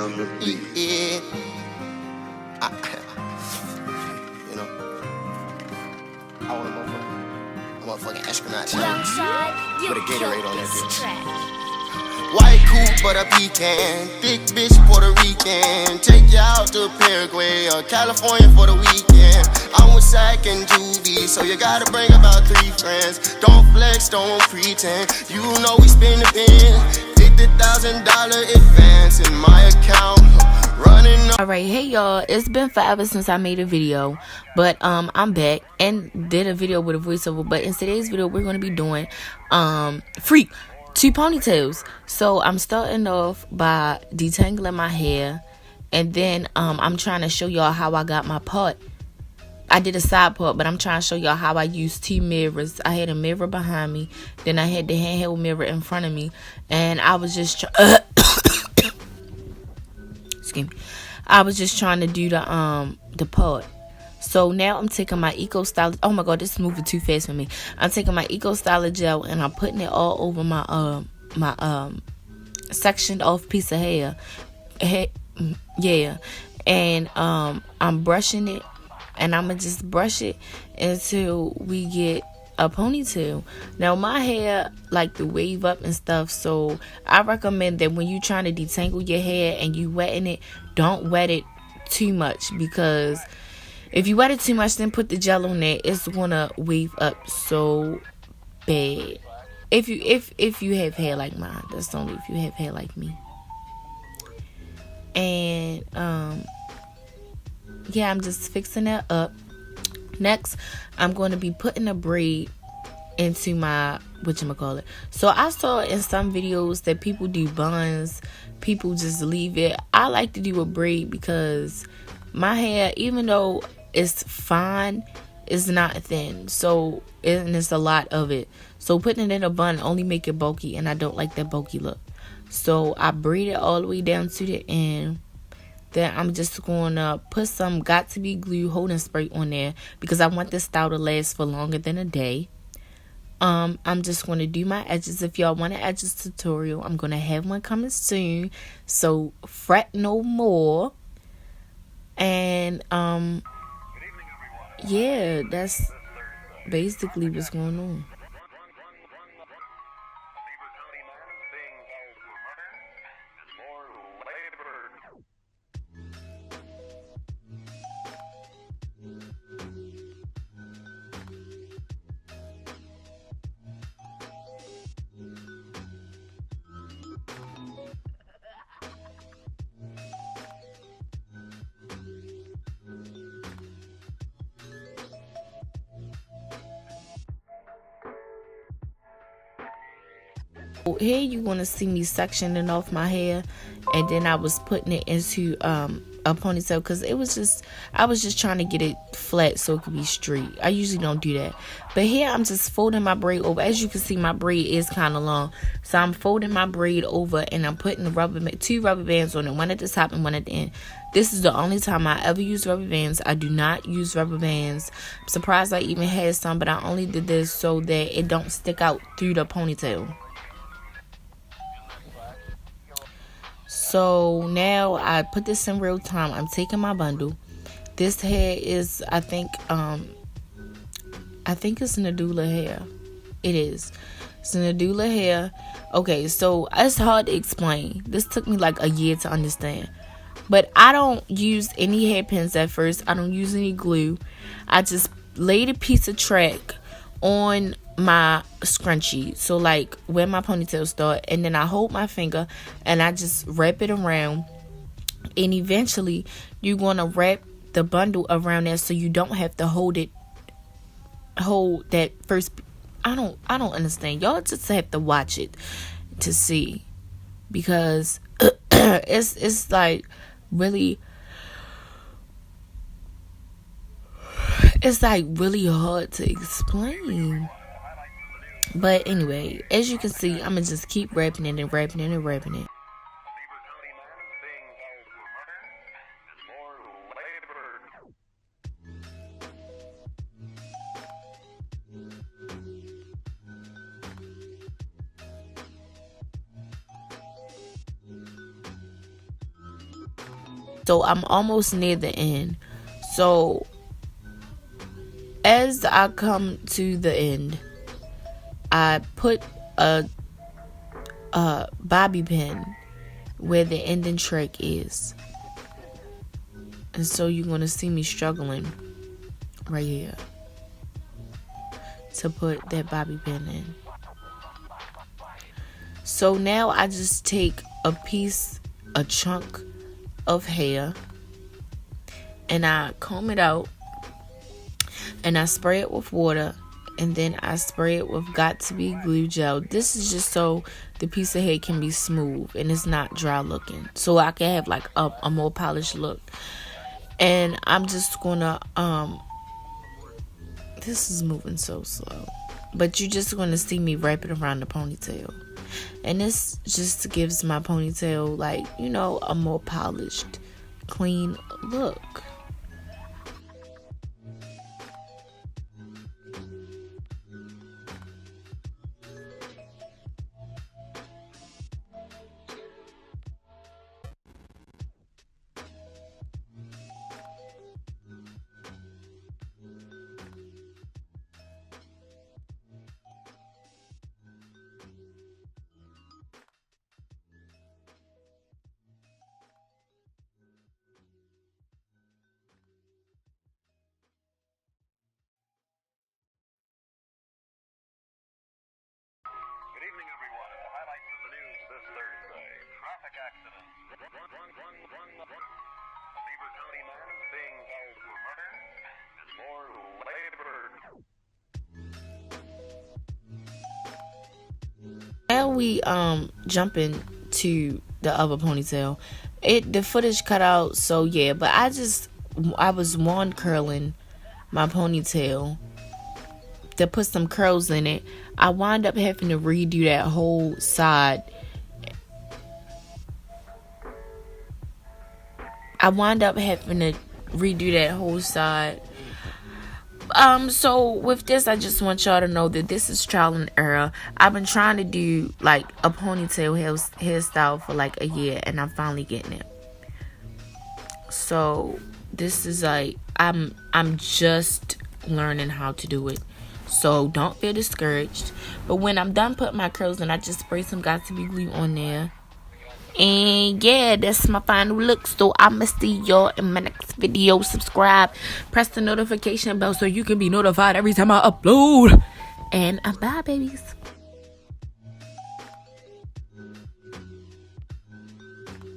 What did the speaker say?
on the beat. Yeah. You know, I want a motherfucking astronaut with a Gatorade on that bitch. White coupe but a pecan, thick bitch Puerto Rican. Take you out to Paraguay or California for the weekend. I'm with Sack and Juvie, so you gotta bring about 3 friends. Don't flex, don't pretend. You know we spin the pen. $50,000 advance in my account. Running. Alright, hey y'all, it's been forever since I made a video, but I'm back and did a video with a voiceover. But in today's video we're going to be doing freak 2 ponytails. So I'm starting off by detangling my hair, and then I'm trying to show y'all how I got my part. I did a side part, but I'm trying to show y'all how I used 2 mirrors. I had a mirror behind me, then I had the handheld mirror in front of me, and I was just excuse me, I was just trying to do the part. So now I'm taking my Eco Styler. Oh my god, this is moving too fast for me. I'm taking my Eco Styler gel and I'm putting it all over my sectioned off piece of hair. Yeah, and I'm brushing it, and I'm gonna just brush it until we get a ponytail. Now my hair like to wave up and stuff, so I recommend that when you trying to detangle your hair and you wetting it, don't wet it too much, because if you wet it too much then put the gel on there, it's gonna wave up so bad. If you have hair like mine, that's only if you have hair like me. And yeah, I'm just fixing that up. Next, I'm going to be putting a braid into my whatchamacallit. So I saw in some videos that people do buns, people just leave it. I like to do a braid because my hair, even though it's fine, it's not thin. So and it's a lot of it. So putting it in a bun only make it bulky, and I don't like that bulky look. So I braid it all the way down to the end. Then I'm just going to put some Got To Be glue holding spray on there because I want this style to last for longer than a day. I'm just going to do my edges. If y'all want an edges tutorial, I'm going to have one coming soon. So fret no more. And yeah, that's basically what's going on. Here you're going to see me sectioning off my hair, and then I was putting it into a ponytail because I was just trying to get it flat so it could be straight. I usually don't do that, but here I'm just folding my braid over. As you can see, my braid is kind of long, so I'm folding my braid over and I'm putting the 2 rubber bands on it, one at the top and one at the end. This is the only time I ever use rubber bands. I do not use rubber bands. I'm surprised I even had some, but I only did this so that it don't stick out through the ponytail. So now I put this in real time. I'm taking my bundle. This hair is, I think it's Nadula hair. It is. It's Nadula hair. Okay, so it's hard to explain. This took me like a year to understand. But I don't use any hairpins at first. I don't use any glue. I just laid a piece of track on my scrunchie, so like where my ponytail start, and then I hold my finger and I just wrap it around, and eventually you're going to wrap the bundle around there so you don't have to hold that first. I don't understand. Y'all just have to watch it to see, because it's like really, it's like really hard to explain. But anyway, as you can see, I'm going to just keep wrapping it and wrapping it and wrapping it. So I'm almost near the end. So as I come to the end, I put a bobby pin where the ending track is. And so you're going to see me struggling right here to put that bobby pin in. So now I just take a chunk of hair, and I comb it out, and I spray it with water, and then I spray it with Got To Be glue gel. This is just so the piece of hair can be smooth and it's not dry looking, so I can have like a more polished look. And I'm just gonna this is moving so slow, but you're just gonna see me wrap it around the ponytail. And this just gives my ponytail, like, you know, a more polished, clean look. Good evening, everyone. The highlights of the news this Thursday. Traffic accident. A Beaver County man is being held for murder. And more labor. Now we jumping to the other ponytail. The footage cut out, so yeah, but I was wand curling my ponytail to put some curls in it. I wound up having to redo that whole side. So with this, I just want y'all to know that this is trial and error. I've been trying to do like a ponytail hairstyle for like a year, and I'm finally getting it. So this is like I'm just learning how to do it. So don't feel discouraged. But when I'm done putting my curls in, I just spray some Got To Be glue on there. And yeah, that's my final look. So I'ma see y'all in my next video. Subscribe, press the notification bell so you can be notified every time I upload. And bye, babies.